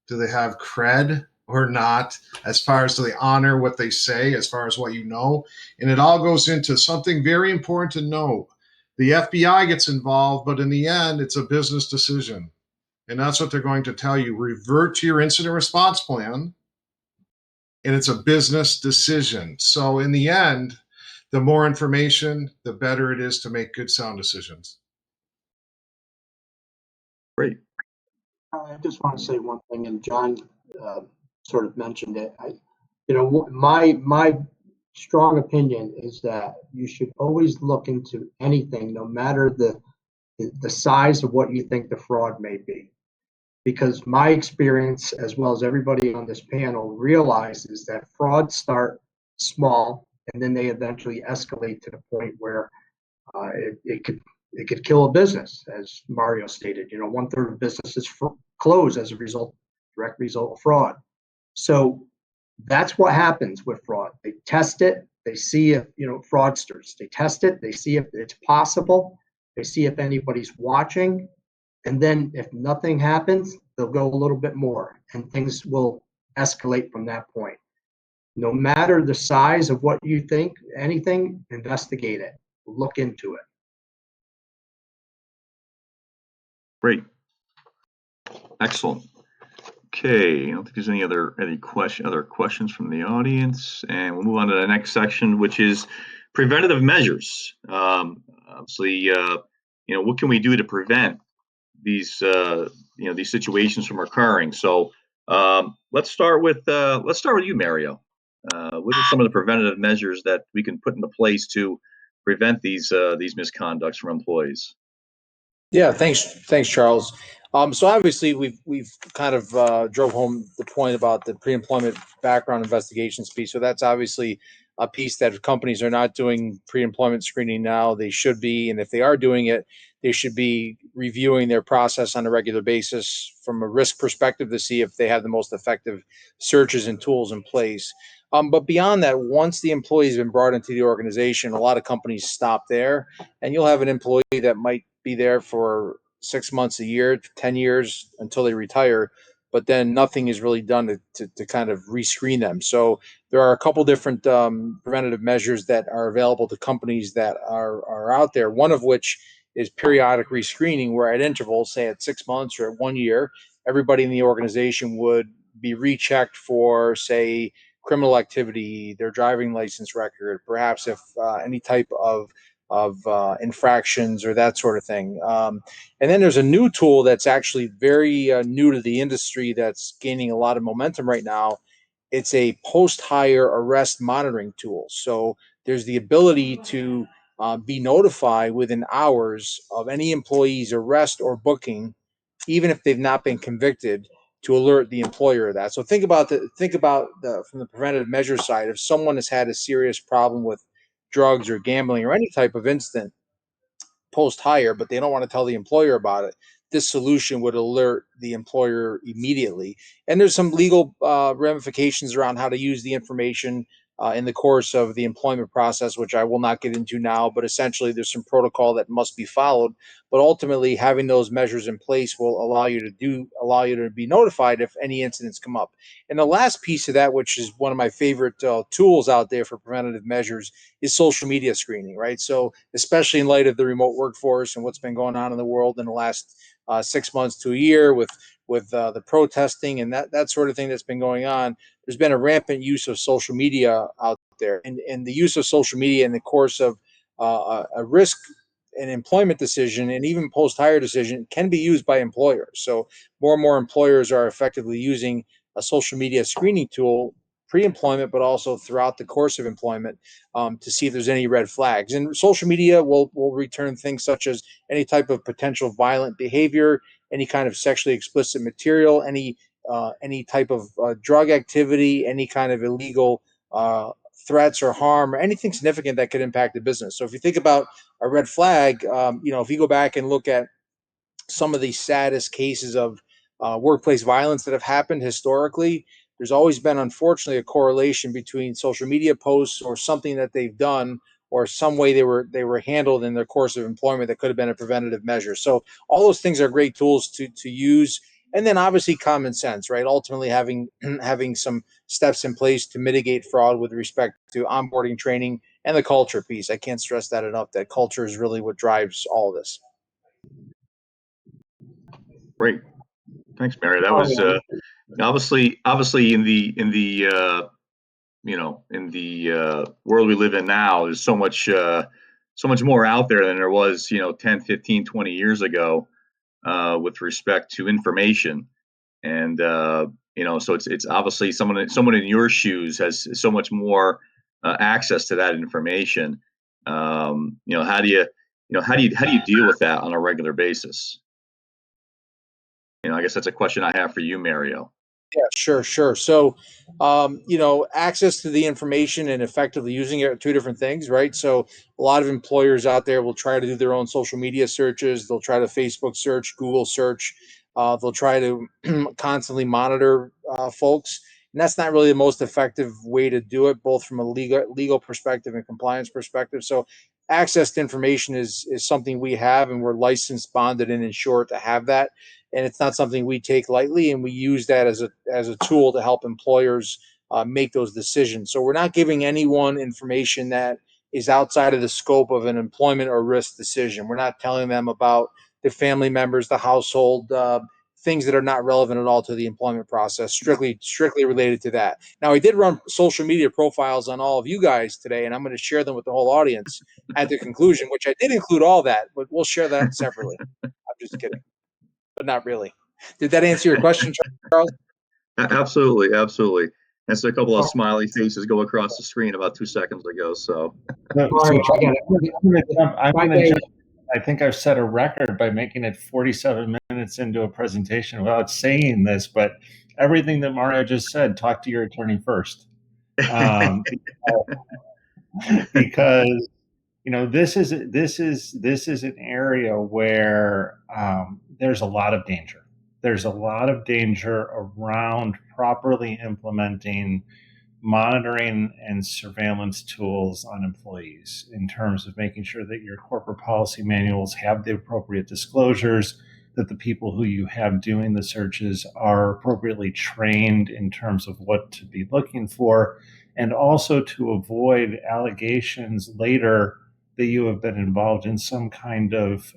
Do they have cred or not? As far as do they honor what they say, as far as what you know? And it all goes into something very important to know. The FBI gets involved, but in the end, it's a business decision. And that's what they're going to tell you. Revert to your incident response plan, and it's a business decision. So in the end, the more information, the better it is to make good, sound decisions. Great. I just want to say one thing, and John sort of mentioned it. My strong opinion is that you should always look into anything, no matter the size of what you think the fraud may be. Because my experience, as well as everybody on this panel, realizes that frauds start small and then they eventually escalate to the point where it could kill a business, as Mario stated. 1/3 of businesses close as a direct result of fraud. So that's what happens with fraud. They test it. They see if, fraudsters, they test it. They see if it's possible. They see if anybody's watching. And then if nothing happens, they'll go a little bit more and things will escalate from that point. No matter the size of what you think, anything, investigate it. Look into it. Great. Excellent. Okay, I don't think there's any other questions from the audience, and we'll move on to the next section, which is preventative measures. Obviously, what can we do to prevent these these situations from occurring? So let's start with you, Mario. What are some of the preventative measures that we can put into place to prevent these misconducts from employees? Yeah, thanks, Charles. So obviously we've kind of drove home the point about the pre-employment background investigations piece. So that's obviously a piece that if companies are not doing pre-employment screening now, they should be, and if they are doing it, they should be reviewing their process on a regular basis from a risk perspective to see if they have the most effective searches and tools in place. But beyond that, once the employee has been brought into the organization, a lot of companies stop there, and you'll have an employee that might be there for 6 months, a year, 10 years until they retire, but then nothing is really done to kind of rescreen them. So there are a couple different preventative measures that are available to companies that are out there, one of which is periodic rescreening, where at intervals, say at 6 months or at 1 year, everybody in the organization would be rechecked for, say, criminal activity, their driving license record, perhaps if any type of infractions or that sort of thing. And then there's a new tool that's actually very new to the industry that's gaining a lot of momentum right now. It's a post-hire arrest monitoring tool. So there's the ability to be notified within hours of any employee's arrest or booking, even if they've not been convicted, to alert the employer of that. So think about from the preventative measures side. If someone has had a serious problem with drugs or gambling or any type of incident post hire, but they don't want to tell the employer about it, this solution would alert the employer immediately. And there's some legal ramifications around how to use the information in the course of the employment process, which I will not get into now, but essentially there's some protocol that must be followed. But ultimately, having those measures in place will allow you to be notified if any incidents come up. And the last piece of that, which is one of my favorite tools out there for preventative measures, is social media screening, right? So especially in light of the remote workforce and what's been going on in the world in the last 6 months to a year with the protesting and that sort of thing that's been going on, there's been a rampant use of social media out there, and the use of social media in the course of a risk and employment decision and even post-hire decision can be used by employers. So more and more employers are effectively using a social media screening tool pre-employment, but also throughout the course of employment to see if there's any red flags. And social media will return things such as any type of potential violent behavior, any kind of sexually explicit material, any type of drug activity, any kind of illegal threats or harm, or anything significant that could impact the business. So if you think about a red flag, if you go back and look at some of the saddest cases of workplace violence that have happened historically, there's always been, unfortunately, a correlation between social media posts or something that they've done or some way they were handled in their course of employment that could have been a preventative measure. So all those things are great tools to use. And then obviously common sense, right? Ultimately having having some steps in place to mitigate fraud with respect to onboarding training and the culture piece. I can't stress that enough, that culture is really what drives all of this. Great. Thanks, Mary. That was obviously in the world we live in now, there's so much more out there than there was 10, 15, 20 years ago with respect to information. And so it's obviously someone in your shoes has so much more access to that information. How do you deal with that on a regular basis? I guess that's a question I have for you, Mario. Yeah, sure. So, access to the information and effectively using it are two different things, right? So, a lot of employers out there will try to do their own social media searches. They'll try to Facebook search, Google search. They'll try to constantly monitor folks, and that's not really the most effective way to do it, both from a legal perspective and compliance perspective. So, access to information is something we have, and we're licensed, bonded, and insured to have that, and it's not something we take lightly, and we use that as a tool to help employers make those decisions. So we're not giving anyone information that is outside of the scope of an employment or risk decision. We're not telling them about the family members, the household, things that are not relevant at all to the employment process, strictly related to that. Now, I did run social media profiles on all of you guys today, and I'm going to share them with the whole audience at the conclusion, which I did include all that, but we'll share that separately. I'm just kidding. But not really. Did that answer your question, Charles? Absolutely. And so a couple of smiley faces go across the screen about 2 seconds ago. So, I think I've set a record by making it 47 minutes into a presentation without saying this, but everything that Mario just said, talk to your attorney first. Because this is an area where there's a lot of danger. There's a lot of danger around properly implementing monitoring and surveillance tools on employees in terms of making sure that your corporate policy manuals have the appropriate disclosures, that the people who you have doing the searches are appropriately trained in terms of what to be looking for, and also to avoid allegations later that you have been involved in some kind of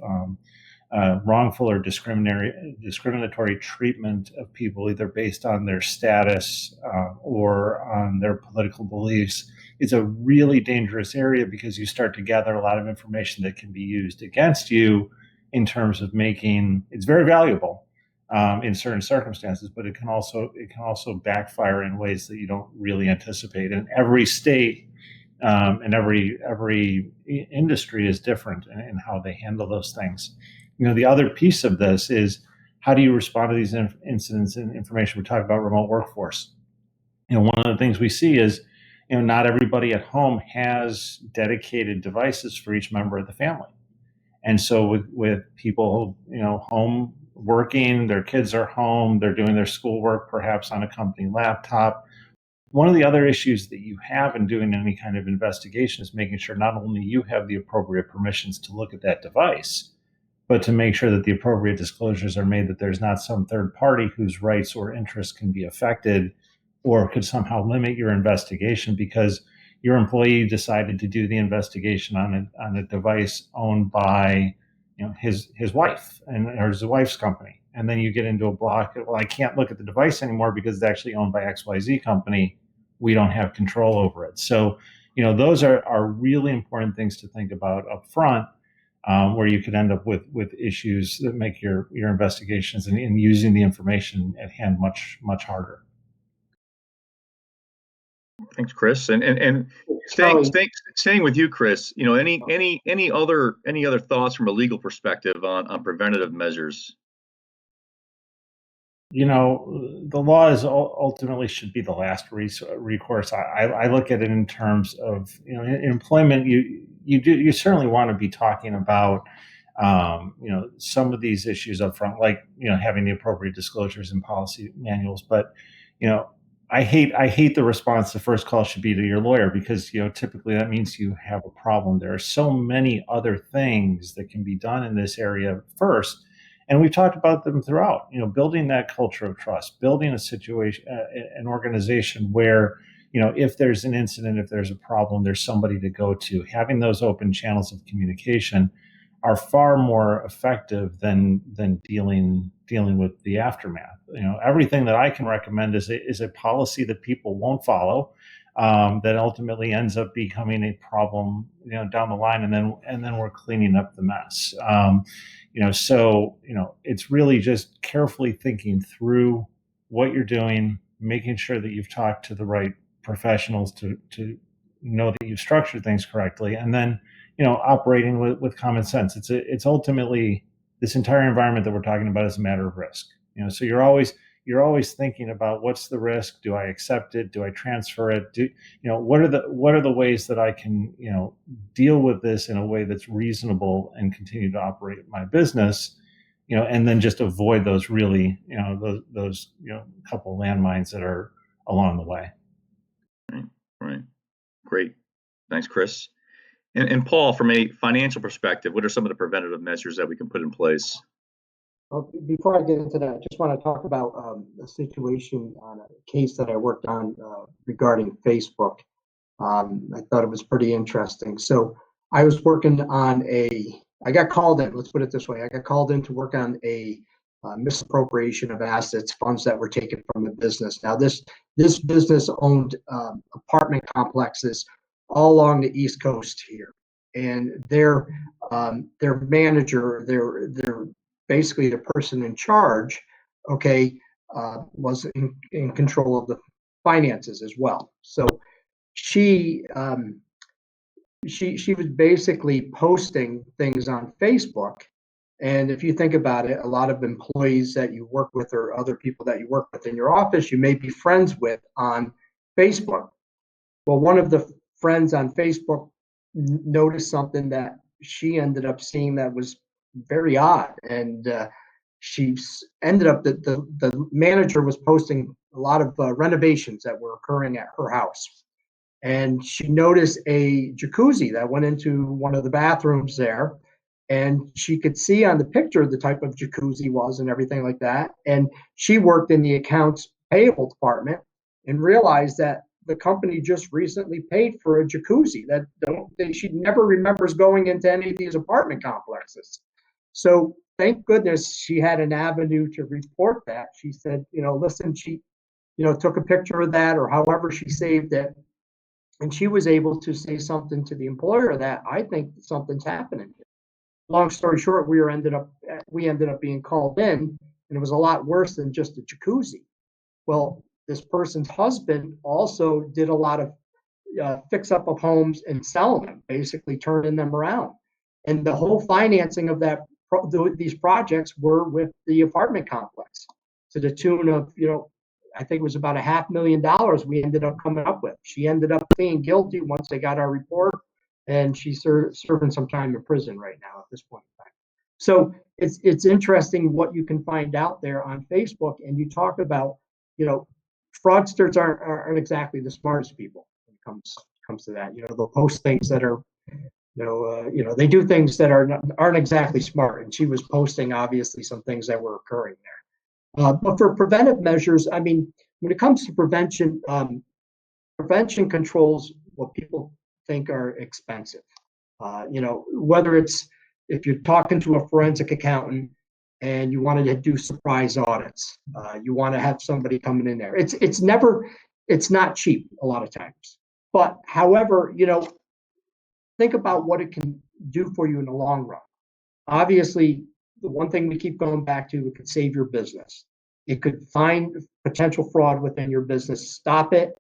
wrongful or discriminatory treatment of people, either based on their status or on their political beliefs. It's a really dangerous area because you start to gather a lot of information that can be used against you in terms of it's very valuable in certain circumstances, but it can also backfire in ways that you don't really anticipate. And every state and every industry is different in how they handle those things. The other piece of this is, how do you respond to these incidents and information? We talk about remote workforce. One of the things we see is, not everybody at home has dedicated devices for each member of the family. And so with people, home working, their kids are home, they're doing their schoolwork perhaps on a company laptop. One of the other issues that you have in doing any kind of investigation is making sure not only you have the appropriate permissions to look at that device, but to make sure that the appropriate disclosures are made, that there's not some third party whose rights or interests can be affected or could somehow limit your investigation because your employee decided to do the investigation on a device owned by his wife or his wife's company. And then you get into a block. Well, I can't look at the device anymore because it's actually owned by XYZ company. We don't have control over it. So, those are really important things to think about up front, where you could end up with issues that make your investigations and using the information at hand much, much harder. Thanks, Chris. And staying with you, Chris, any other thoughts from a legal perspective on preventative measures? The law is ultimately should be the last recourse. I look at it in terms of, in employment, you certainly want to be talking about, some of these issues up front, like, having the appropriate disclosures and policy manuals. But, I hate the response. The first call should be to your lawyer, because typically that means you have a problem. There are so many other things that can be done in this area first, and we've talked about them throughout. Building that culture of trust, building a situation, an organization where if there's an incident, if there's a problem, there's somebody to go to. Having those open channels of communication are far more effective than dealing with the aftermath. Everything that I can recommend is a policy that people won't follow, that ultimately ends up becoming a problem, down the line, and then we're cleaning up the mess. So it's really just carefully thinking through what you're doing, making sure that you've talked to the right professionals to know that you've structured things correctly, and then operating with common sense. It's ultimately, this entire environment that we're talking about is a matter of risk. So you're always thinking about, what's the risk? Do I accept it? Do I transfer it? What are the ways that I can deal with this in a way that's reasonable and continue to operate my business? And then just avoid those really those couple landmines that are along the way. Right. Great. Thanks, Chris. And Paul, from a financial perspective, what are some of the preventative measures that we can put in place? Well, before I get into that, I just want to talk about a situation on a case that I worked on regarding Facebook. I thought it was pretty interesting. So I was working on I got called in, let's put it this way. I got called in to work on a misappropriation of assets, funds that were taken from the business. Now, this business owned apartment complexes all along the East Coast here, and their manager, their basically the person in charge, was in control of the finances as well. So she was basically posting things on Facebook. And if you think about it, a lot of employees that you work with, or other people that you work with in your office, you may be friends with on Facebook. Well, one of the friends on Facebook noticed something that she ended up seeing that was very odd, and she ended up that the manager was posting a lot of renovations that were occurring at her house, and she noticed a jacuzzi that went into one of the bathrooms there, and she could see on the picture the type of jacuzzi was and everything like that. And she worked in the accounts payable department and realized that the company just recently paid for a jacuzzi that she never remembers going into any of these apartment complexes. So thank goodness she had an avenue to report that. She said, listen, she, took a picture of that, or however she saved it. And she was able to say something to the employer that, I think something's happening here. Long story short, we ended up being called in, and it was a lot worse than just a jacuzzi. Well, this person's husband also did a lot of fix up of homes and selling them, basically turning them around. And the whole financing of these projects were with the apartment complex, to the tune of, I think it was about $500,000 we ended up coming up with. She ended up pleading guilty once they got our report, and she's serving some time in prison right now at this point in time. So it's interesting what you can find out there on Facebook. And you talk about, fraudsters aren't exactly the smartest people when it comes to that. They'll post things that are, they do things that aren't exactly smart. And she was posting obviously some things that were occurring there. But for preventive measures, I mean, when it comes to prevention, prevention controls what people think are expensive. Whether it's, if you're talking to a forensic accountant and you wanted to do surprise audits, you want to have somebody coming in there. It's not cheap a lot of times. But however, think about what it can do for you in the long run. Obviously, the one thing we keep going back to, it could save your business. It could find potential fraud within your business, stop it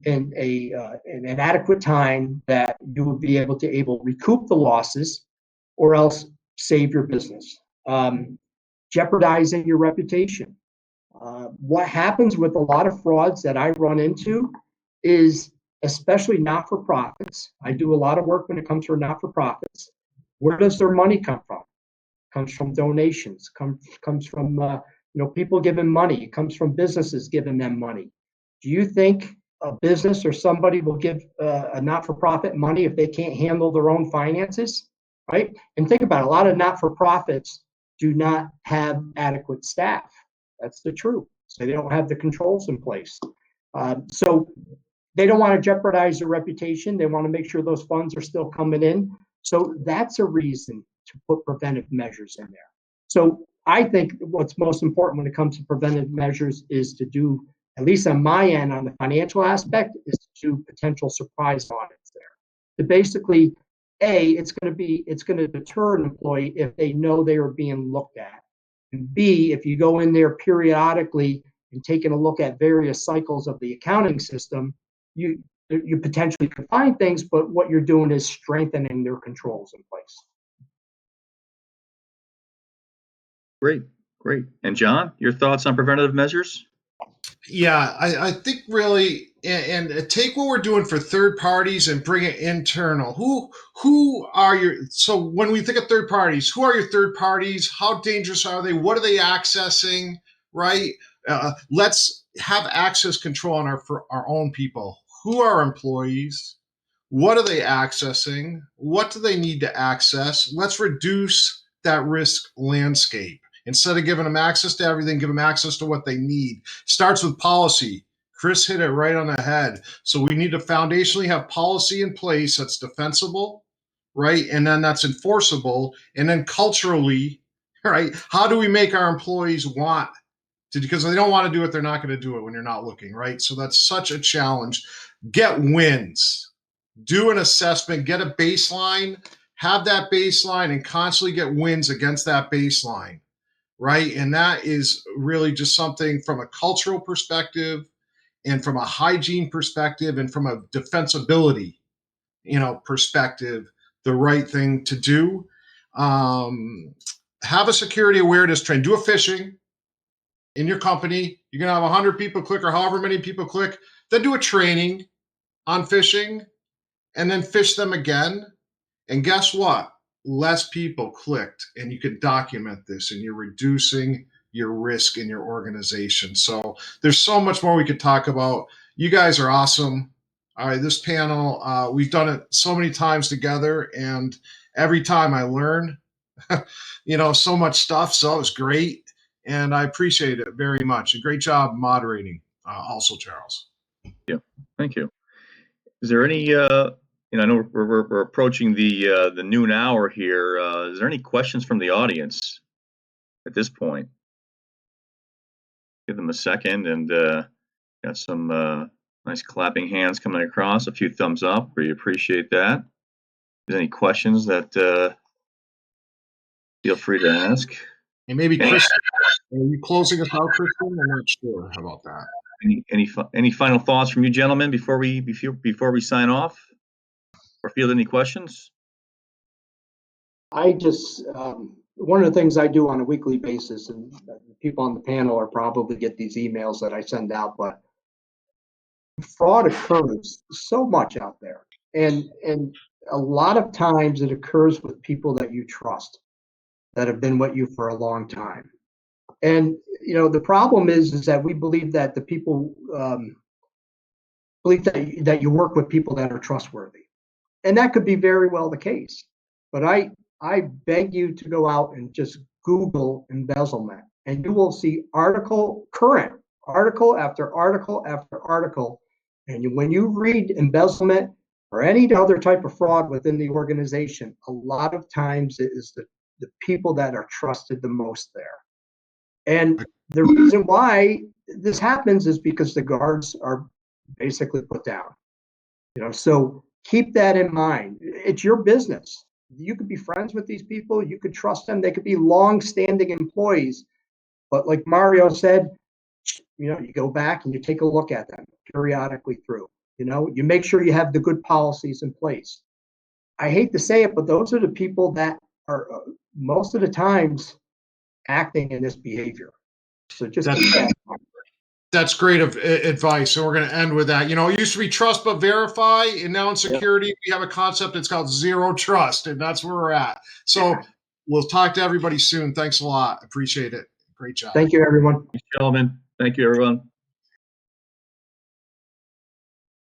in an adequate time that you would be able to recoup the losses, or else save your business. Jeopardizing your reputation. What happens with a lot of frauds that I run into is, especially not-for-profits. I do a lot of work when it comes to not-for-profits. Where does their money come from? It comes from donations. Comes from people giving money. It comes from businesses giving them money. Do you think a business or somebody will give a not-for-profit money if they can't handle their own finances, right? And think about it, a lot of not-for-profits do not have adequate staff. That's the truth. So they don't have the controls in place. So they don't want to jeopardize their reputation. They want to make sure those funds are still coming in. So that's a reason to put preventive measures in there. So I think what's most important when it comes to preventive measures is to do, at least on my end, on the financial aspect, is to do potential surprise audits there. To basically, A, it's going to deter an employee if they know they are being looked at. And B, if you go in there periodically and taking a look at various cycles of the accounting system, you potentially could find things, but what you're doing is strengthening their controls in place. Great. And John, your thoughts on preventative measures? Yeah, I think really, and take what we're doing for third parties and bring it internal. Who are your, so when we think of third parties, who are your third parties? How dangerous are they? What are they accessing, right? Let's have access control on for our own people. Who are employees? What are they accessing? What do they need to access? Let's reduce that risk landscape. Instead of giving them access to everything, give them access to what they need. Starts with policy. Chris hit it right on the head. So we need to foundationally have policy in place that's defensible, right? And then that's enforceable. And then culturally, right? How do we make our employees want to, because if they don't want to do it, they're not going to do it when you're not looking, right? So that's such a challenge. Get wins. Do an assessment, get a baseline, have that baseline, and constantly get wins against that baseline. Right. And that is really just something from a cultural perspective and from a hygiene perspective and from a defensibility, perspective, the right thing to do. Have a security awareness train. Do a phishing in your company. You're going to have 100 people click or however many people click. Then do a training on phishing and then phish them again. And guess what? Less people clicked, and you can document this, and you're reducing your risk in your organization. So there's so much more we could talk about. You guys are awesome. All right, this panel, we've done it so many times together, and every time I learn, so much stuff. So it's great, and I appreciate it very much. A great job moderating, also, Charles. Yeah, thank you. Is there any? I know we're approaching the noon hour here. Is there any questions from the audience at this point? Give them a second, and got some nice clapping hands coming across. A few thumbs up. We appreciate that. If there's any questions that feel free to ask. And maybe Chris, are you closing us out, Kristen? I'm not sure. How about that? Any final thoughts from you gentlemen before we sign off? Or field any questions? I just, one of the things I do on a weekly basis, and people on the panel are probably get these emails that I send out, but fraud occurs so much out there. And a lot of times it occurs with people that you trust, that have been with you for a long time. And, the problem is that we believe that the people, believe that you work with people that are trustworthy. And that could be very well the case. But I beg you to go out and just Google embezzlement, and you will see current article after article after article. And when you read embezzlement or any other type of fraud within the organization, a lot of times it is the people that are trusted the most there. And the reason why this happens is because the guards are basically put down. So keep that in mind. It's your business. You could be friends with these people. You could trust them. They could be long-standing employees. But like Mario said, you go back and you take a look at them periodically through. You make sure you have the good policies in place. I hate to say it, but those are the people that are most of the times acting in this behavior. So just keep that in mind. That's great advice. So we're going to end with that. It used to be trust but verify, and now in security, we have a concept that's called zero trust, and that's where we're at. So we'll talk to everybody soon. Thanks a lot. Appreciate it. Great job. Thank you, everyone. Thanks, gentlemen. Thank you, everyone.